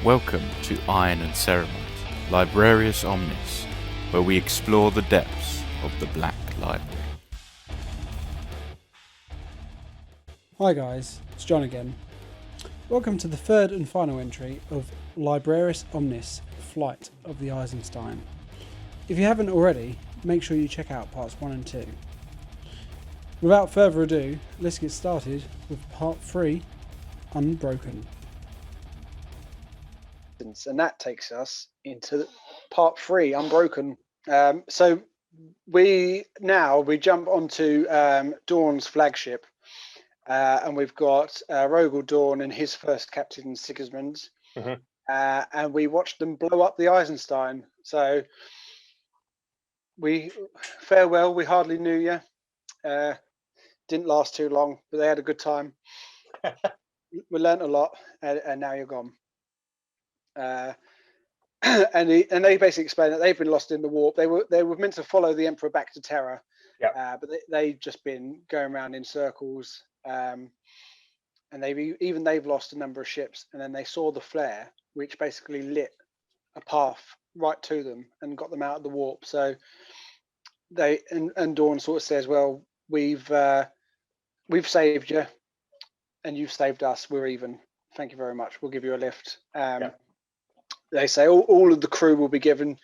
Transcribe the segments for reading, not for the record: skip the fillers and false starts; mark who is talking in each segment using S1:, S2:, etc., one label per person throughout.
S1: Welcome to Iron and Ceremony, Librarius Omnis, where we explore the depths of the Black Library.
S2: Hi guys, it's John again. Welcome to the third and final entry of Librarius Omnis, Flight of the Eisenstein. If you haven't already, make sure you check out parts 1 and 2. Without further ado, let's get started with part 3, Unbroken.
S3: And that takes us into part 3, Unbroken. So we jump onto Dawn's flagship, and we've got Rogel Dawn and his first captain Sigismund, and we watched them blow up the Eisenstein. So we farewell. We hardly knew you. Didn't last too long, but they had a good time. We learnt a lot, and now you're gone. And they basically explain that they've been lost in the warp. They were meant to follow the Emperor back to Terra, but they've just been going around in circles. And they've lost a number of ships. And then they saw the flare, which basically lit a path right to them and got them out of the warp. So and Dawn sort of says, "Well, we've saved you, and you've saved us. We're even. Thank you very much. We'll give you a lift." They say all of the crew will be given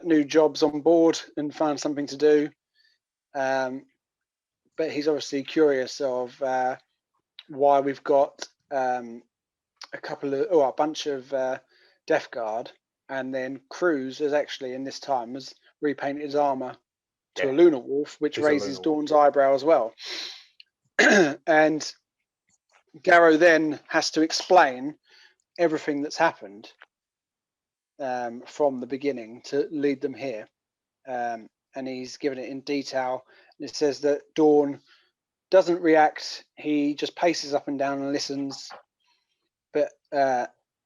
S3: new jobs on board and find something to do. But he's obviously curious of why we've got a bunch of Death Guard, and then Cruz has actually in this time has repainted his armor to a lunar wolf, which raises Dawn's eyebrow as well. And Garrow then has to explain everything that's happened from the beginning to lead them here, and he's given it in detail. And it says that Dawn doesn't react; he just paces up and down and listens. But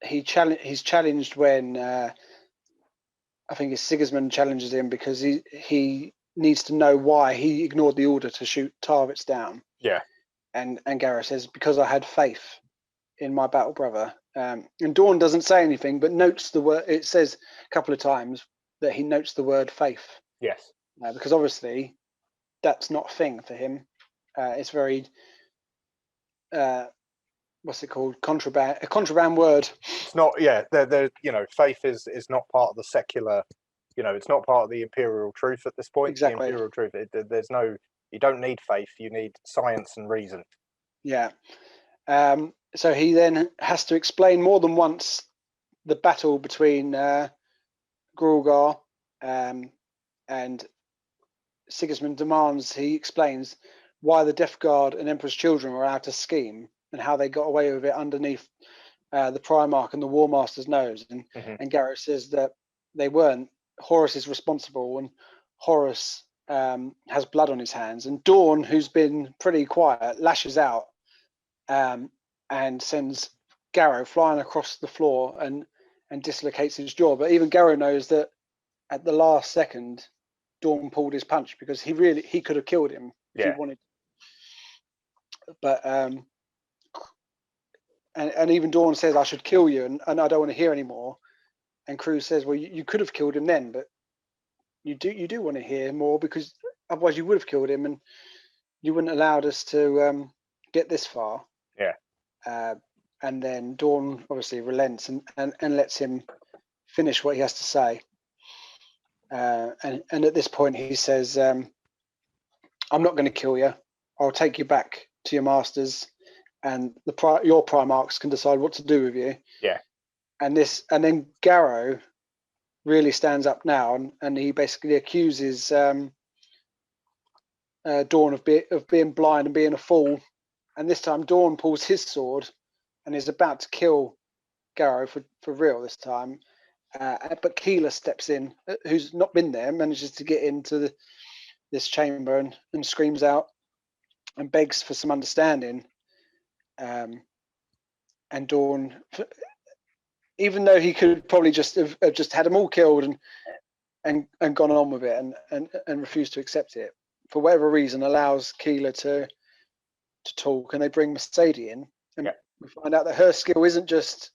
S3: he's challenged when I think it's Sigismund challenges him because he needs to know why he ignored the order to shoot Tarvitz down.
S4: Yeah,
S3: and Garrow says, "Because I had faith in my battle brother." And Dawn doesn't say anything, but notes the word. It says a couple of times that he notes the word faith.
S4: Yes.
S3: Because obviously that's not a thing for him. It's very, what's it called? A contraband word.
S4: It's not. Yeah, faith is not part of the secular. It's not part of the imperial truth at this point.
S3: Exactly.
S4: The imperial truth. There's no. You don't need faith. You need science and reason.
S3: Yeah. So he then has to explain more than once the battle between Grulgar and Sigismund demands he explains why the Death Guard and Emperor's children were allowed to scheme and how they got away with it underneath the Primarch and the War Master's nose. And Garrett says that they weren't. Horus is responsible, and Horus has blood on his hands. And Dawn, who's been pretty quiet, lashes out and sends Garrow flying across the floor and dislocates his jaw. But even Garrow knows that at the last second, Dawn pulled his punch because he could have killed him if he wanted. But and even Dawn says, "I should kill you, and I don't want to hear anymore." And Cruz says, "Well, you could have killed him then, but you do want to hear more because otherwise you would have killed him, and you wouldn't have allowed us to get this far."
S4: Yeah.
S3: And then Dawn obviously relents and lets him finish what he has to say. And at this point he says, "I'm not going to kill you. I'll take you back to your masters, and your Primarchs can decide what to do with you."
S4: Yeah.
S3: And then Garrow really stands up now, and he basically accuses Dawn of being blind and being a fool. And this time Dawn pulls his sword and is about to kill Garrow for real this time. But Keeler steps in, who's not been there, manages to get into this chamber and screams out and begs for some understanding. And Dawn, even though he could probably just have just had them all killed and gone on with it and refused to accept it, for whatever reason, allows Keeler to talk, and they bring Mercedes in, and we find out that her skill isn't just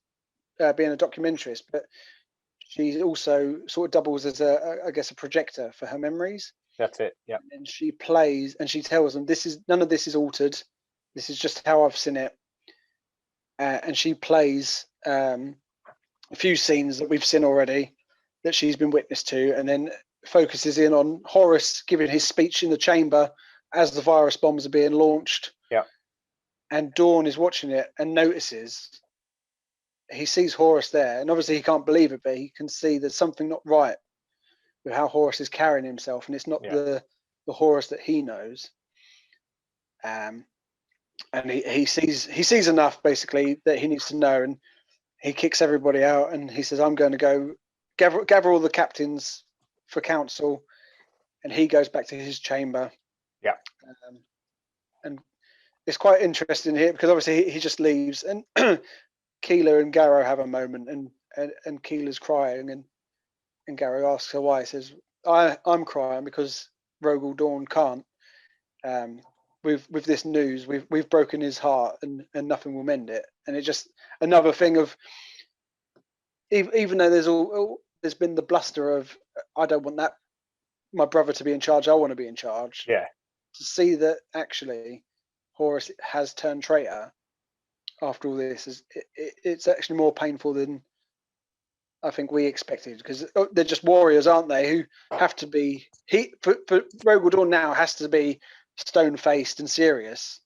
S3: being a documentarist, but she also sort of doubles as I guess a projector for her memories.
S4: That's it. Yeah.
S3: And she plays and she tells them none of this is altered. This is just how I've seen it. And she plays a few scenes that we've seen already that she's been witness to, and then focuses in on Horace giving his speech in the chamber as the virus bombs are being launched.
S4: Yeah.
S3: And Dawn is watching it and notices, he sees Horace there, and obviously he can't believe it, but he can see there's something not right with how Horace is carrying himself, and it's not the Horace that he knows. And he sees enough basically that he needs to know, and he kicks everybody out, and he says, "I'm going to go gather all the captains for council," and he goes back to his chamber.
S4: Yeah.
S3: And it's quite interesting here because obviously he just leaves, and Keeler and Garrow have a moment, and Keeler's crying, and Garrow asks her why. He says, I'm crying because Rogel Dawn can't. With this news, we've broken his heart, and nothing will mend it. And it's just another thing of, even though there's been the bluster of, I don't want my brother to be in charge, I want to be in charge.
S4: Yeah.
S3: To see that actually Horace has turned traitor after all this, it's actually more painful than I think we expected, because they're just warriors, aren't they? Who have to be for Rogel Dawn now has to be stone faced and serious,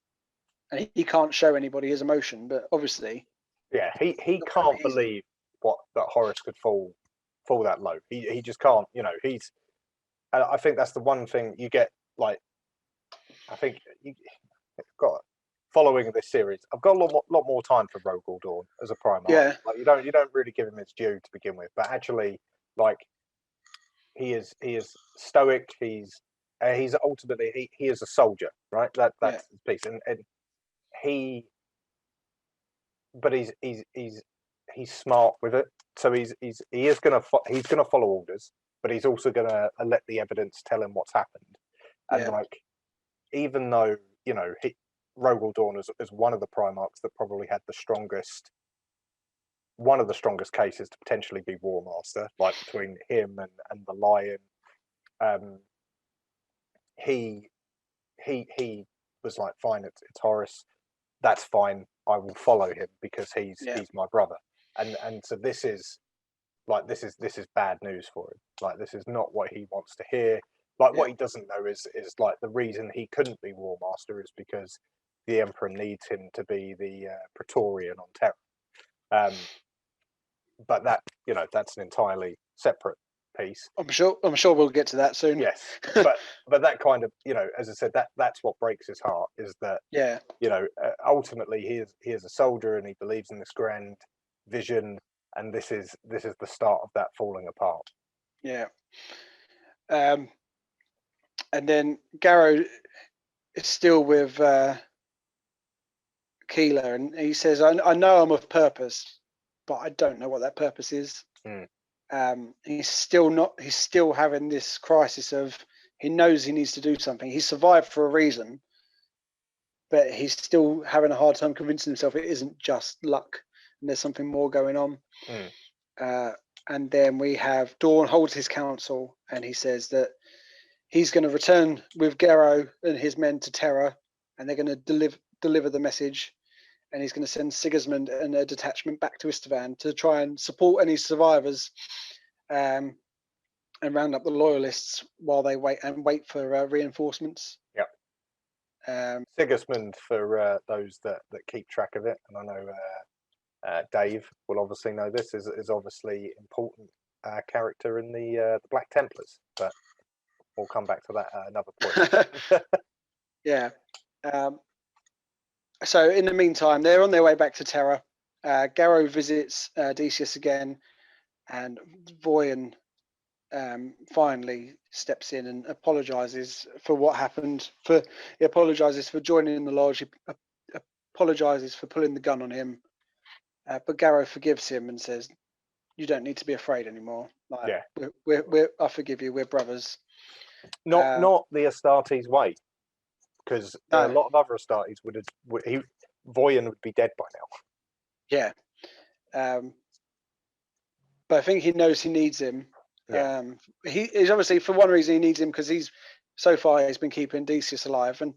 S3: and he can't show anybody his emotion. But obviously,
S4: yeah, he can't believe that Horace could fall that low. He just can't. You know, I think that's the one thing you get. Like, I think you got. Following this series, I've got a lot more time for Rogel Dawn as a Primarch.
S3: Yeah.
S4: Like you don't really give him his due to begin with, but actually, like he is stoic. He's ultimately he is a soldier, right? That's his piece, and he's smart with it. So he is gonna follow orders, but he's also gonna let the evidence tell him what's happened. And like, even though Rogel Dawn is one of the Primarchs that probably had one of the strongest cases to potentially be War Master, like between him and the Lion. He was like, fine, it's Horace, that's fine, I will follow him because he's my brother. And so this is bad news for him. Like, this is not what he wants to hear. Like, what he doesn't know is like the reason he couldn't be War Master is because the Emperor needs him to be the Praetorian on Terra. But that's an entirely separate piece.
S3: I'm sure we'll get to that soon.
S4: Yes, but that kind of, as I said, that's what breaks his heart, is that ultimately he is a soldier and he believes in this grand vision, and this is the start of that falling apart.
S3: Yeah. And then Garrow is still with Keeler, and he says, I know I'm of purpose, but I don't know what that purpose is. He's still having this crisis of, he knows he needs to do something. He survived for a reason, but he's still having a hard time convincing himself it isn't just luck and there's something more going on. And then we have Dawn holds his council, and he says that he's going to return with Garrow and his men to Terra, and they're going to deliver the message, and he's going to send Sigismund and a detachment back to Istvan to try and support any survivors, and round up the loyalists while they wait for reinforcements.
S4: Yep. Sigismund, for those that keep track of it, and I know Dave will obviously know this, is obviously important character in the Black Templars, but we'll come back to that at another point.
S3: Yeah. So in the meantime, they're on their way back to Terra. Garrow visits Decius again, and Voyen finally steps in and apologizes for what happened. He apologizes for joining in the lodge. He apologizes for pulling the gun on him. But Garrow forgives him and says, "You don't need to be afraid anymore. Like, I forgive you. We're brothers."
S4: Not the Astartes way, because a lot of other Astartes Voyen would be dead by now.
S3: Yeah. but I think he knows he needs him.
S4: Yeah.
S3: He's obviously, for one reason, he needs him because he's been keeping Decius alive, and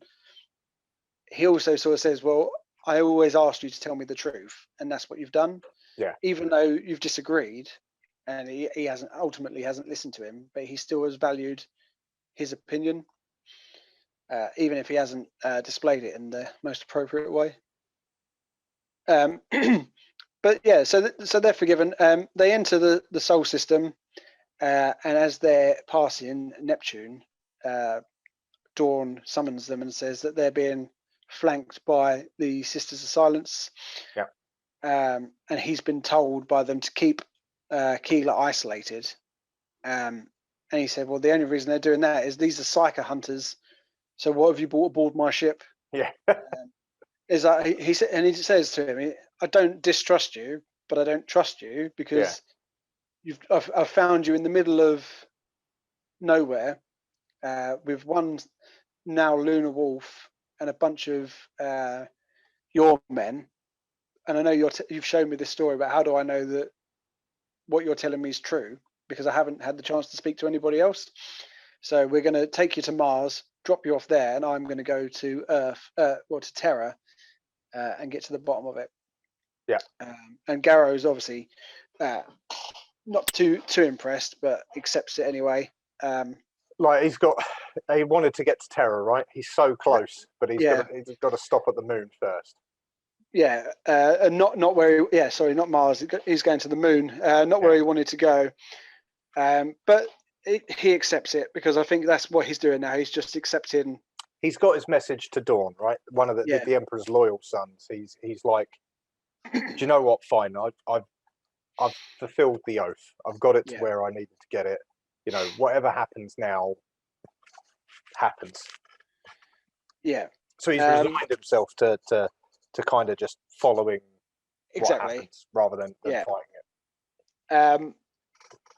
S3: he also sort of says, "Well, I always asked you to tell me the truth, and that's what you've done.
S4: Yeah.
S3: Even though you've disagreed, and he ultimately hasn't listened to him, but he still has valued his opinion, even if he hasn't displayed it in the most appropriate way." But yeah, so they're forgiven. They enter the Sol system, and as they're passing Neptune, Dawn summons them and says that they're being flanked by the Sisters of Silence.
S4: Yeah.
S3: And he's been told by them to keep Keeler isolated. And he said, well, the only reason they're doing that is these are psycho hunters. So what have you brought aboard my ship?
S4: Yeah.
S3: Is that he said, and he says to him, I don't distrust you, but I don't trust you because I've found you in the middle of nowhere with one now lunar wolf and a bunch of your men. And I know you've shown me this story, but how do I know that what you're telling me is true? Because I haven't had the chance to speak to anybody else. So we're going to take you to Mars, drop you off there, and I'm going to go to Earth, to Terra, and get to the bottom of it.
S4: Yeah.
S3: And Garrow's obviously not too impressed, but accepts it anyway.
S4: Like he wanted to get to Terra, right? He's so close, but he's got to stop at the moon first.
S3: Yeah, and not where not Mars. He's going to the moon, not where he wanted to go. But he accepts it because I think that's what he's doing now. He's just accepting.
S4: He's got his message to Dawn, right? One of the Emperor's loyal sons. He's like, do you know what? Fine, I've fulfilled the oath. I've got it to where I needed to get it. You know, whatever happens now happens. Yeah. So he's resigned himself to kind of just following what happens rather than fighting it.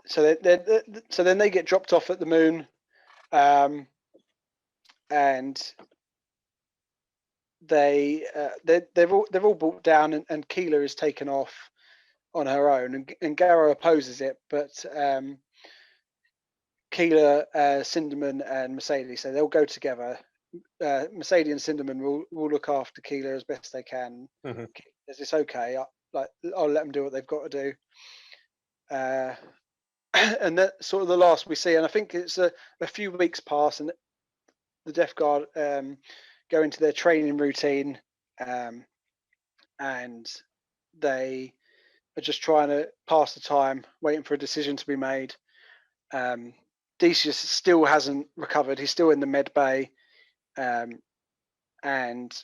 S3: So then they get dropped off at the moon, and they're all brought down, and Keeler is taken off on her own, and Garrow opposes it, but Keeler, Cinderman, and Mercedes, so they'll go together. Mercedes and Cinderman will look after Keeler as best they can.
S4: Mm-hmm.
S3: It's okay. I'll let them do what they've got to do. And that's sort of the last we see. And I think it's a few weeks pass, and the Death Guard go into their training routine, and they are just trying to pass the time, waiting for a decision to be made. Decius still hasn't recovered. He's still in the med bay. And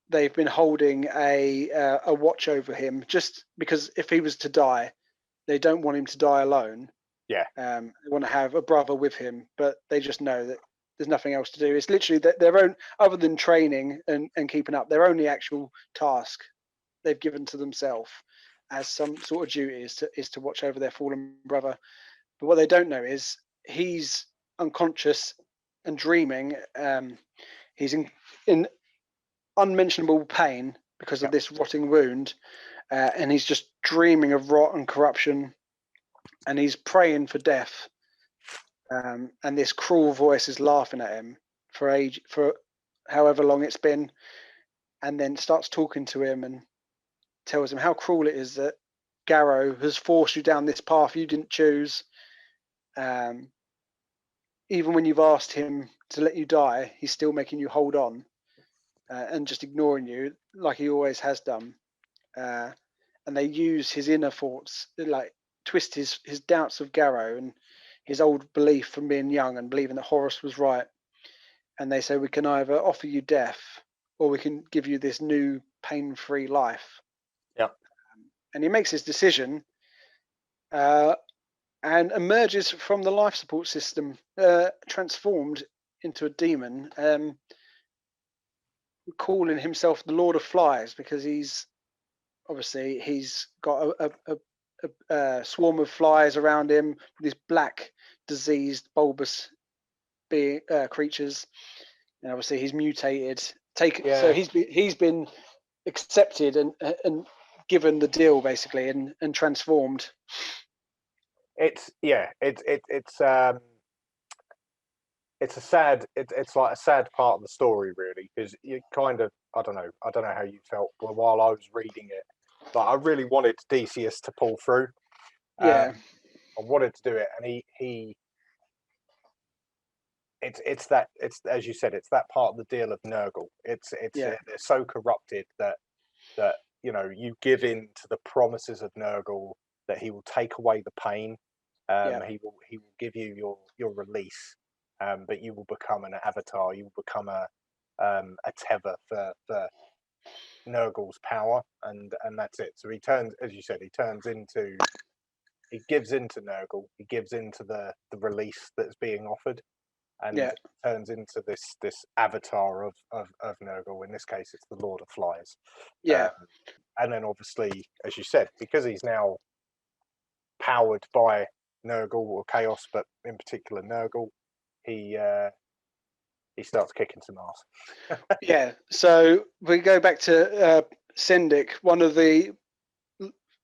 S3: they've been holding a watch over him just because if he was to die, they don't want him to die alone.
S4: Yeah.
S3: They want to have a brother with him, but they just know that there's nothing else to do. It's literally their own, other than training and keeping up, their only actual task they've given to themselves as some sort of duty is to watch over their fallen brother. But what they don't know is he's unconscious and dreaming. He's in unmentionable pain because of this rotting wound, and he's just dreaming of rot and corruption, and he's praying for death. And this cruel voice is laughing at him for however long it's been, and then starts talking to him and tells him how cruel it is that Garrow has forced you down this path you didn't choose. Even when you've asked him to let you die, he's still making you hold on and just ignoring you like he always has done. And they use his inner thoughts, like twist his doubts of Garrow and his old belief from being young and believing that Horus was right. And they say, we can either offer you death or we can give you this new pain-free life.
S4: Yeah.
S3: And he makes his decision and emerges from the life support system, transformed into a demon, calling himself the Lord of Flies because he's got a swarm of flies around him, these black, diseased, bulbous creatures, and obviously he's mutated. So he's been accepted and given the deal basically and transformed.
S4: It's like a sad part of the story, really, because you kind of, I don't know how you felt, but while I was reading it, but I really wanted Decius to pull through.
S3: Yeah.
S4: I wanted to do it, and he it's as you said, it's that part of the deal of Nurgle. They're so corrupted that you know, you give in to the promises of Nurgle that he will take away the pain. He will give you your release, but you will become an avatar. You will become a tether for Nurgle's power, and that's it. So he turns, as you said, he gives into Nurgle. He gives into the release that's being offered, and turns into this avatar of Nurgle. In this case, it's the Lord of Flies. And then obviously, as you said, because he's now powered by Nurgle or Chaos, but in particular Nurgle, he starts kicking some ass.
S3: So we go back to Sendik, one of the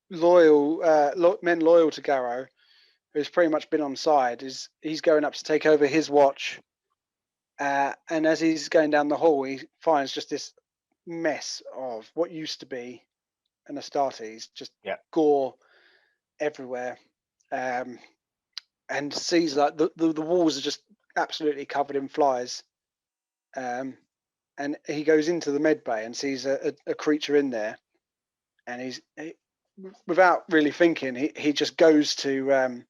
S3: men loyal to Garrow, who's pretty much been on side. He's going up to take over his watch, and as he's going down the hall, he finds just this mess of what used to be an Astartes, just gore everywhere, and sees like the walls are just absolutely covered in flies, and he goes into the med bay and sees a creature in there, and without really thinking, he just goes to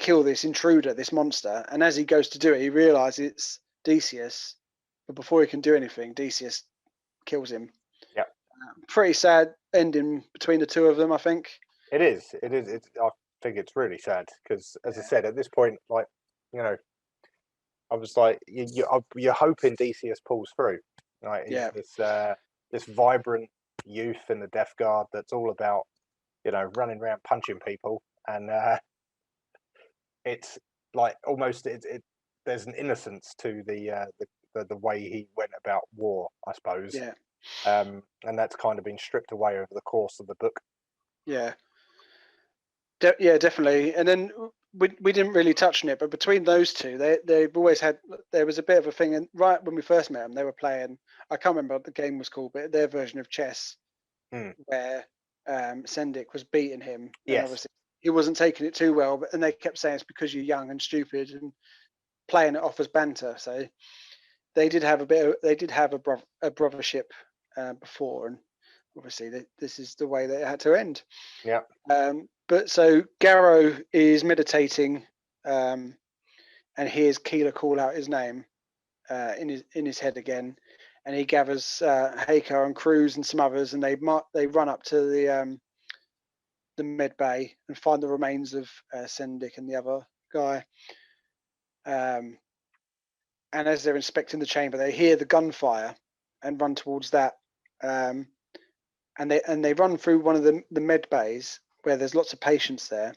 S3: kill this intruder, this monster, and as he goes to do it, he realizes it's Decius, but before he can do anything, Decius kills him. Pretty sad ending between the two of them, I think.
S4: It is. I think it's really sad because, as I said, at this point, like, you know, I was like, you're hoping Decius pulls through, right? This vibrant youth in the Death Guard that's all about, you know, running around punching people, and it's like almost there's an innocence to the way he went about war, I suppose. And that's kind of been stripped away over the course of the book.
S3: Definitely. And then we didn't really touch on it, but between those two, they've always had, there was a bit of a thing, and right when we first met them, they were playing, I can't remember what the game was called, but their version of chess, where Sendik was beating him. And obviously he wasn't taking it too well, and they kept saying it's because you're young and stupid and playing it off as banter. So they did have a brothership before, and obviously this is the way that it had to end. But so Garrow is meditating, and hears Keeler call out his name in his head again, and he gathers Haker and Cruz and some others, and they run up to the med bay and find the remains of Sendik and the other guy. And as they're inspecting the chamber, they hear the gunfire and run towards that. And they run through one of the med bays where there's lots of patients there,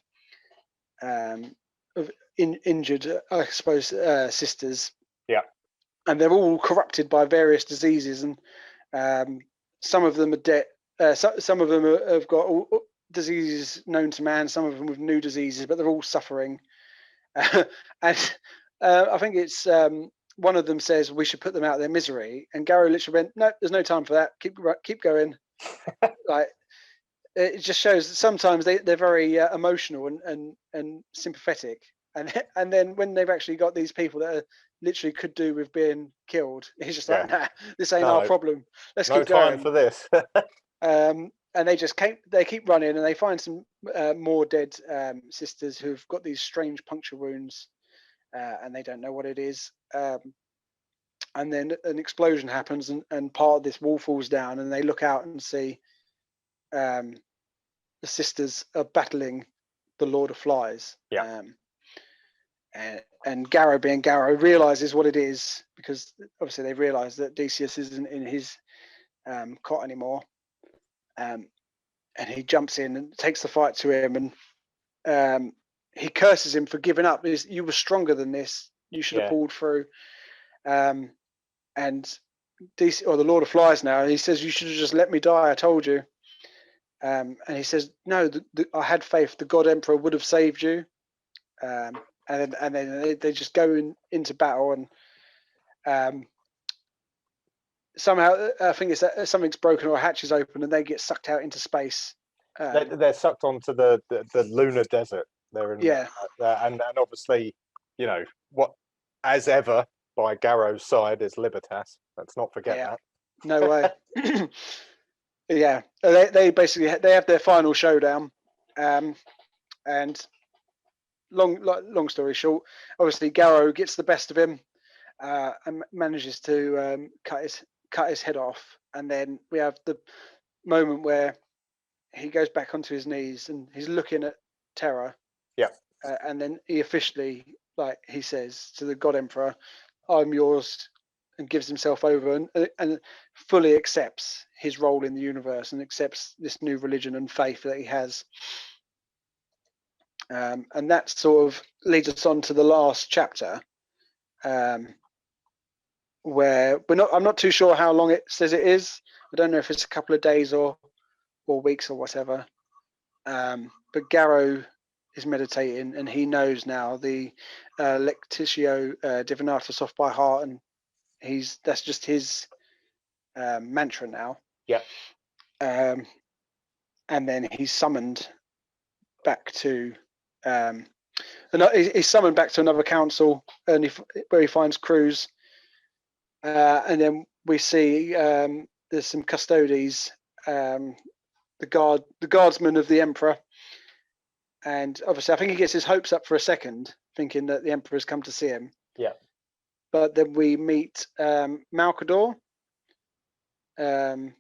S3: of injured, I suppose, sisters. And they're all corrupted by various diseases, and some of them are dead. Some of them have got diseases known to man. Some of them with new diseases, but they're all suffering. And I think it's one of them says we should put them out of their misery, and Garrow literally went, "No, there's no time for that. Keep going." Like, it just shows that sometimes they're very emotional and sympathetic, and then when they've actually got these people that literally could do with being killed, he's just like, "Nah, this ain't our problem. Let's keep going."
S4: No time for this.
S3: And they keep running, and they find some more dead sisters who've got these strange puncture wounds, and they don't know what it is. And then an explosion happens, and part of this wall falls down, and they look out and see the sisters are battling the Lord of Flies. And Garrow, being Garrow, realizes what it is, because obviously they realize that Decius isn't in his cot anymore. And he jumps in and takes the fight to him, and he curses him for giving up. You were stronger than this. You should have pulled through. And DC or the Lord of Flies now, and he says, "You should have just let me die. I told you." And he says, "No, I had faith. The God Emperor would have saved you." And then they just go into battle, and somehow I think it's that something's broken or a hatch is open, and they get sucked out into space.
S4: They're sucked onto the lunar desert. They're in and obviously, what, as ever, by Garrow's side is Libertas. Let's not forget that.
S3: No way. Yeah, they basically have their final showdown, and long story short, obviously Garrow gets the best of him, and manages to cut his head off, and then we have the moment where he goes back onto his knees and he's looking at Terra.
S4: Yeah.
S3: And then he officially, like he says to the God Emperor, "I'm yours," and gives himself over and fully accepts his role in the universe and accepts this new religion and faith that he has. And that sort of leads us on to the last chapter, where I'm not too sure how long it says it is. I don't know if it's a couple of days or weeks or whatever. But Garrow is meditating, and he knows now the Lectitio Divinatus off by heart, and that's just his mantra now.
S4: Yeah.
S3: And then he's summoned back to he's summoned back to another council, and where he finds Cruz. And then we see there's some custodies, the guardsmen of the Emperor. And obviously, I think he gets his hopes up for a second, thinking that the Emperor's come to see him.
S4: Yeah.
S3: But then we meet Malcador, the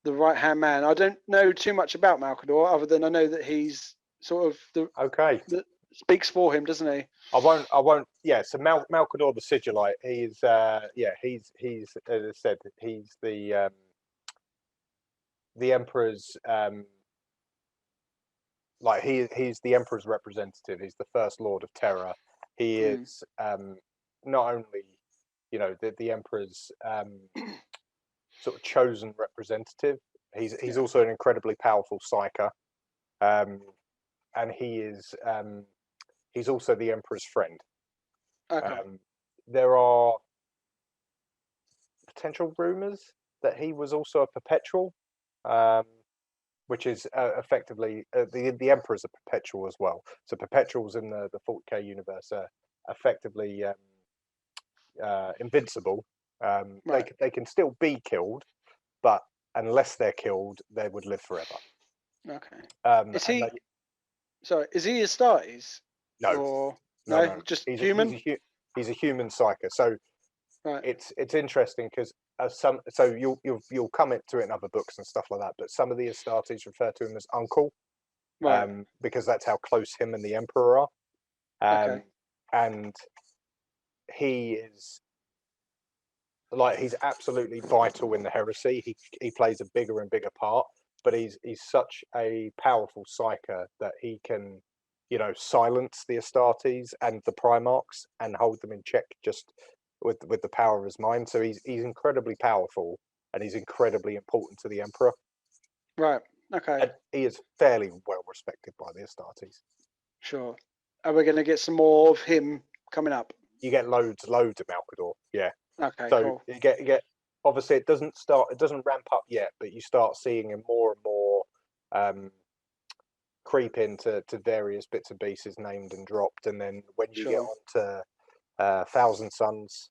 S3: right-hand man. I don't know too much about Malcador, other than I know that he's sort of that speaks for him, doesn't he?
S4: I won't. Yeah. So Malcador the Sigillite. He's he's as I said, he's the Emperor's like he's the Emperor's representative. He's the First Lord of Terror. He is not only the Emperor's sort of chosen representative. He's also an incredibly powerful psyker, and he's also the Emperor's friend.
S3: Okay.
S4: There are potential rumors that he was also a perpetual, which is effectively the Emperor's a perpetual as well. So perpetuals in the 40k universe are effectively invincible. Right. They can still be killed, but unless they're killed, they would live forever.
S3: Okay. Is he? Sorry, is he Astartes?
S4: No.
S3: Or, no, just human.
S4: He's a human psyker. So it's interesting because you'll come into it in other books and stuff like that. But some of the Astartes refer to him as uncle, because that's how close him and the Emperor are. And he is he's absolutely vital in the heresy. He plays a bigger and bigger part, but he's such a powerful psyker that he can silence the Astartes and the Primarchs and hold them in check just with the power of his mind. So he's incredibly powerful, and he's incredibly important to the Emperor.
S3: Right. Okay.
S4: And he is fairly well respected by the Astartes.
S3: Sure. Are we going to get some more of him coming up?
S4: You get loads of Malcador. Yeah.
S3: Okay.
S4: So
S3: cool.
S4: you get obviously it doesn't ramp up yet, but you start seeing him more and more creep into various bits and pieces named and dropped, and then when you get onto Thousand Sons,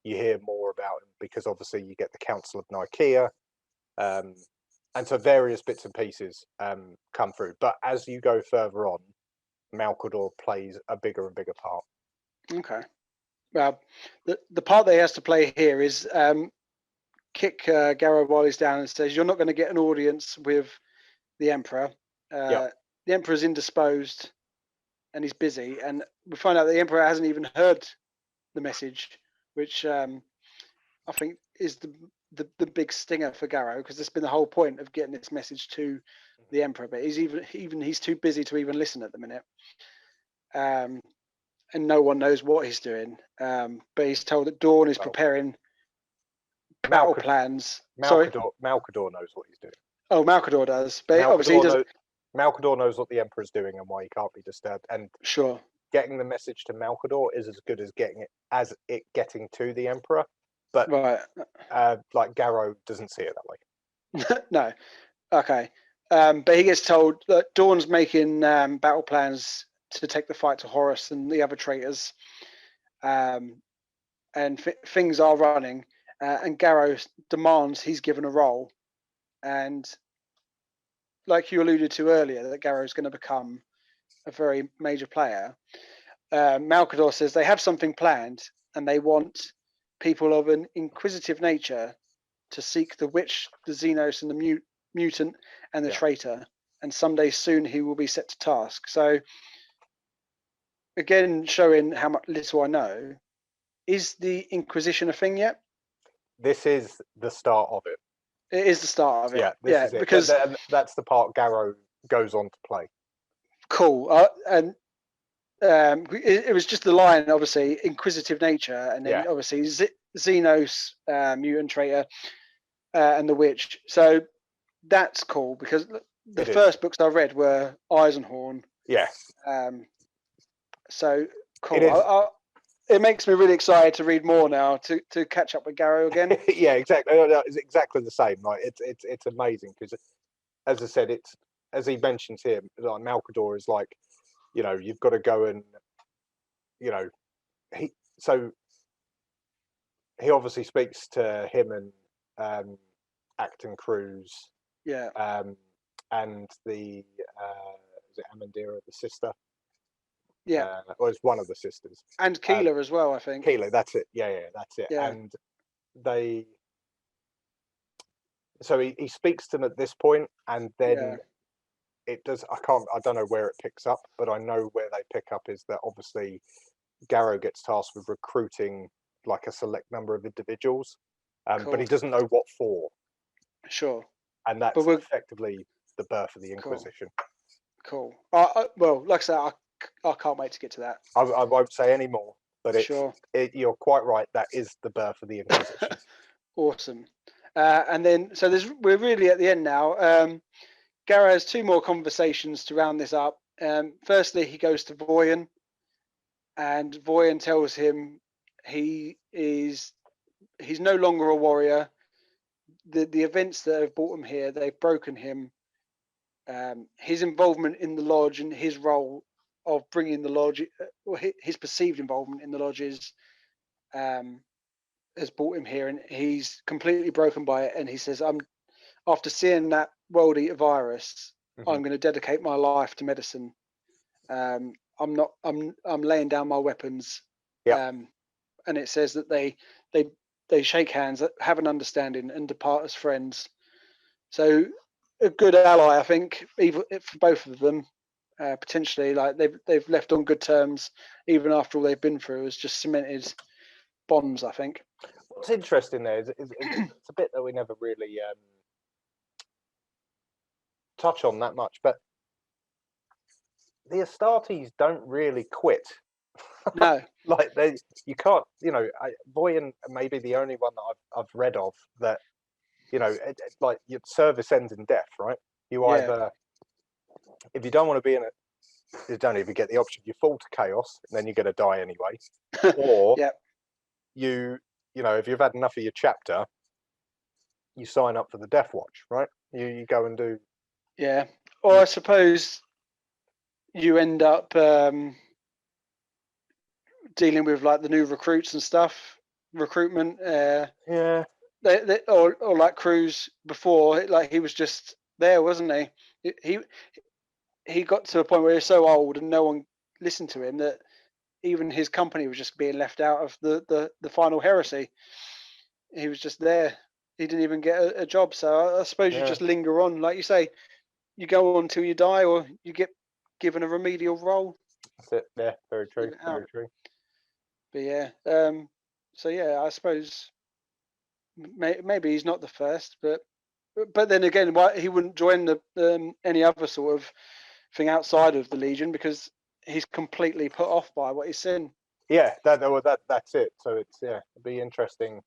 S4: you hear more about him because obviously you get the Council of Nicaea, and so various bits and pieces come through. But as you go further on, Malcador plays a bigger and bigger part.
S3: Okay. Well, the part that he has to play here is kick Garrow while he's down and says, "You're not going to get an audience with the Emperor. The Emperor's indisposed and he's busy." And we find out the Emperor hasn't even heard the message, which I think is the big stinger for Garrow, because that's been the whole point of getting this message to the Emperor. But he's too busy to even listen at the minute. And no one knows what he's doing. But he's told that Dawn is preparing battle plans. Sorry,
S4: Malkador knows what he's doing.
S3: Oh, Malkador does, but obviously he doesn't.
S4: Malkador knows what the Emperor's doing and why he can't be disturbed. And
S3: Sure,
S4: getting the message to Malkador is as good as getting to the Emperor. But
S3: right.
S4: like Garrow doesn't see it that way.
S3: No, okay. But he gets told that Dawn's making battle plans to take the fight to Horus and the other traitors, and things are running. And Garrow demands he's given a role, and like you alluded to earlier, that Garrow is going to become a very major player. Malkador says they have something planned, and they want people of an inquisitive nature to seek the witch, the Xenos, and the mutant, and the traitor. And someday soon he will be set to task. So, again, showing how much little I know. Is the Inquisition a thing yet?
S4: This is the start of it.
S3: It is the start of it.
S4: Yeah, is it.
S3: Because
S4: that's the part Garrow goes on to play.
S3: Cool. And it was just the line, obviously, inquisitive nature, and then obviously Xenos, mutant traitor, and the witch. So that's cool because the first books I read were Eisenhorn.
S4: Yes.
S3: So cool. It makes me really excited to read more now to catch up with Garrow again.
S4: Yeah, exactly. It's exactly the same. Like it's amazing because, as I said, it's as he mentions here, like Malkador is like, you've got to go and, he obviously speaks to him and Acton Cruz.
S3: Yeah.
S4: And the is it Amandira, the sister?
S3: Yeah.
S4: Or it's one of the sisters.
S3: And Keeler as well, I think.
S4: Keeler, that's it. Yeah, that's it.
S3: Yeah.
S4: And so he speaks to them at this point, and then it does. I don't know where it picks up, but I know where they pick up is that obviously Garrow gets tasked with recruiting like a select number of individuals, but he doesn't know what for. Sure. And that's effectively the birth of the Inquisition.
S3: Cool. Well, like I said, I can't wait to get to that.
S4: I won't say any more, but you're quite right. That is the birth of the Inquisition.
S3: Awesome. And then, so we're really at the end now. Garrow has two more conversations to round this up. Firstly, he goes to Voyan, and Voyan tells him he's no longer a warrior. The events that have brought him here, they've broken him. His involvement in the lodge and his role of bringing the lodge, or his perceived involvement in the lodges, has brought him here, and he's completely broken by it. And he says, after seeing that world eater virus, I'm going to dedicate my life to medicine. I'm laying down my weapons. And it says that they shake hands, have an understanding, and depart as friends. So a good ally, I think, even for both of them. Potentially, like they've left on good terms, even after all they've been through. Has just cemented bonds, I think.
S4: What's interesting there is it's a bit that we never really touch on that much, but the Astartes don't really quit.
S3: No,
S4: like you can't. Voyan may be the only one that I've read of that. Like your service ends in death, right? You either, if you don't want to be in it, you don't even get the option. You fall to chaos, and then you're going to die anyway. Or if you've had enough of your chapter, you sign up for the Death Watch, right? You go and do.
S3: Yeah. Or I suppose you end up dealing with like the new recruits and stuff, recruitment.
S4: Yeah.
S3: Or like Cruz before, like he was just there, wasn't he? He got to a point where he was so old and no one listened to him that even his company was just being left out of the final heresy. He was just there. He didn't even get a job. So I suppose you just linger on, like you say, you go on till you die, or you get given a remedial role.
S4: That's it. Yeah, very true. Very true.
S3: But so I suppose maybe he's not the first, but then again, why he wouldn't join any other sort of thing outside of the Legion, because he's completely put off by what he's seen.
S4: Yeah, that's it. So it's it'd be interesting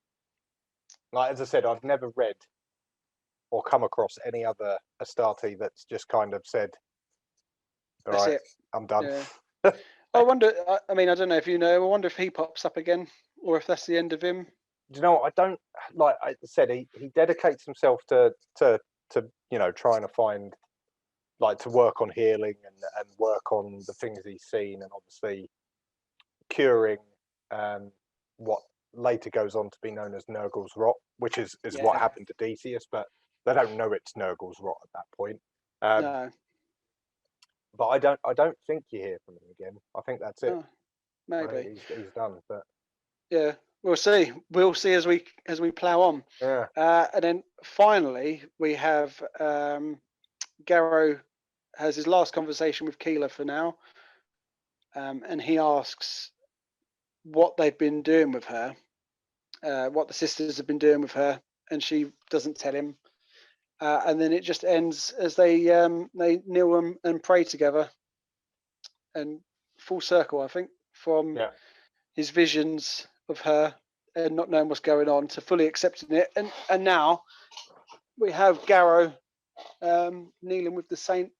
S4: Like as I said, I've never read or come across any other Astarte that's just kind of said, "All
S3: That's
S4: right,
S3: it.
S4: I'm done."
S3: Yeah. I wonder. I mean, I don't know if you know. I wonder if he pops up again, or if that's the end of him.
S4: Do you know what? I don't like. I said he dedicates himself to trying to find to work on healing and work on the things he's seen, and obviously curing what later goes on to be known as Nurgle's rot, which is what
S3: Yeah.
S4: happened to Decius, but they don't know it's Nurgle's rot at that point.
S3: No.
S4: But I don't think you hear from him again. I think that's it.
S3: Oh, maybe.
S4: He's done. But
S3: yeah, we'll see. We'll see as we plow on.
S4: yeah.
S3: And then finally we have Garrow has his last conversation with Keeler for now, and he asks what they've been doing with her, what the sisters have been doing with her, and she doesn't tell him. And then it just ends as they kneel and pray together, and full circle, I think, from his visions of her and not knowing what's going on to fully accepting it, and now we have Garrow kneeling with the saint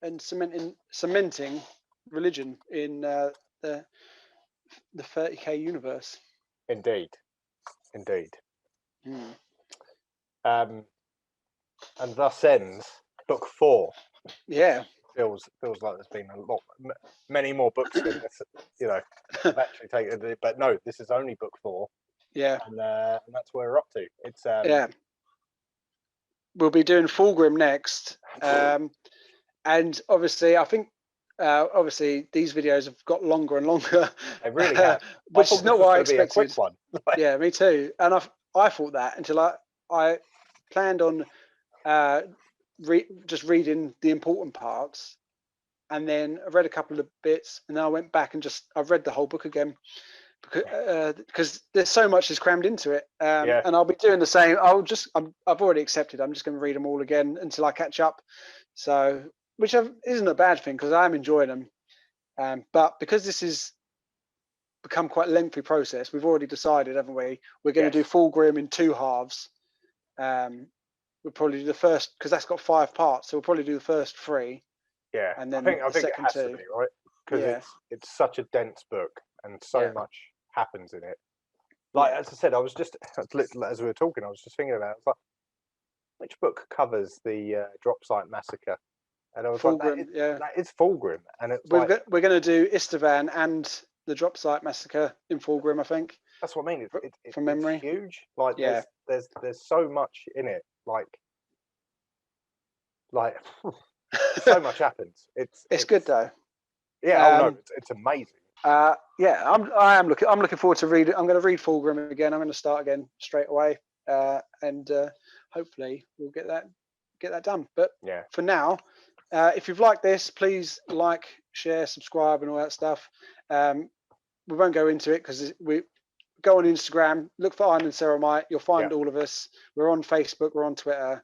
S3: and cementing religion in the 30k universe.
S4: Indeed. And thus ends book 4.
S3: Yeah.
S4: Feels like there's been many more books in this, I've actually taken, but no, this is only book 4.
S3: Yeah.
S4: And that's where we're up to. It's
S3: we'll be doing Fulgrim next, and obviously I think obviously these videos have got longer and longer.
S4: They really have.
S3: Which is not what I expected.
S4: A quick one.
S3: Yeah, me too. And I thought that until I planned on just reading the important parts, and then I read a couple of bits, and then I went back and I've read the whole book again because there's so much is crammed into it. And I'll be doing the same. I've already accepted. I'm just going to read them all again until I catch up. So, which isn't a bad thing because I'm enjoying them. But because this is become quite a lengthy process, we've already decided, haven't we? We're going to do Fulgrim in 2 halves. We'll probably do the first, because that's got 5 parts, so we'll probably do the first 3.
S4: Yeah,
S3: and then
S4: I think it has 2. To be, right? Because it's such a dense book and so much happens in it. Like as I said, I was just as we were talking, I was just thinking about it. I was like, which book covers the drop site massacre? And I was
S3: Fulgrim,
S4: that is Fulgrim, and it's
S3: we're going to do Istvan and the drop site massacre in Fulgrim, I think.
S4: That's what I mean. It's
S3: from memory.
S4: It's huge. Like there's so much in it. Like so much happens. It's
S3: good though.
S4: Yeah. It's amazing.
S3: I'm looking forward to reading. I'm going to read Fulgrim again. I'm going to start again straight away, and hopefully we'll get that done. But for now, if you've liked this, please like, share, subscribe, and all that stuff. We won't go into it because we go on Instagram, look for Iron and Ceramite. You'll find all of us. We're on Facebook, we're on Twitter,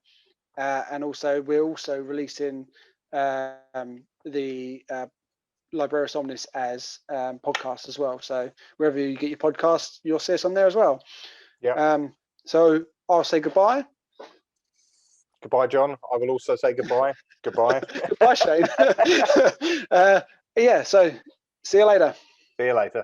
S3: and also we're also releasing the Librarius Omnis as podcast as well. So wherever you get your podcasts, you'll see us on there as well.
S4: Yeah.
S3: So I'll say goodbye.
S4: Goodbye, John. I will also say goodbye. Goodbye.
S3: Goodbye, Shane. So see you later.
S4: See you later.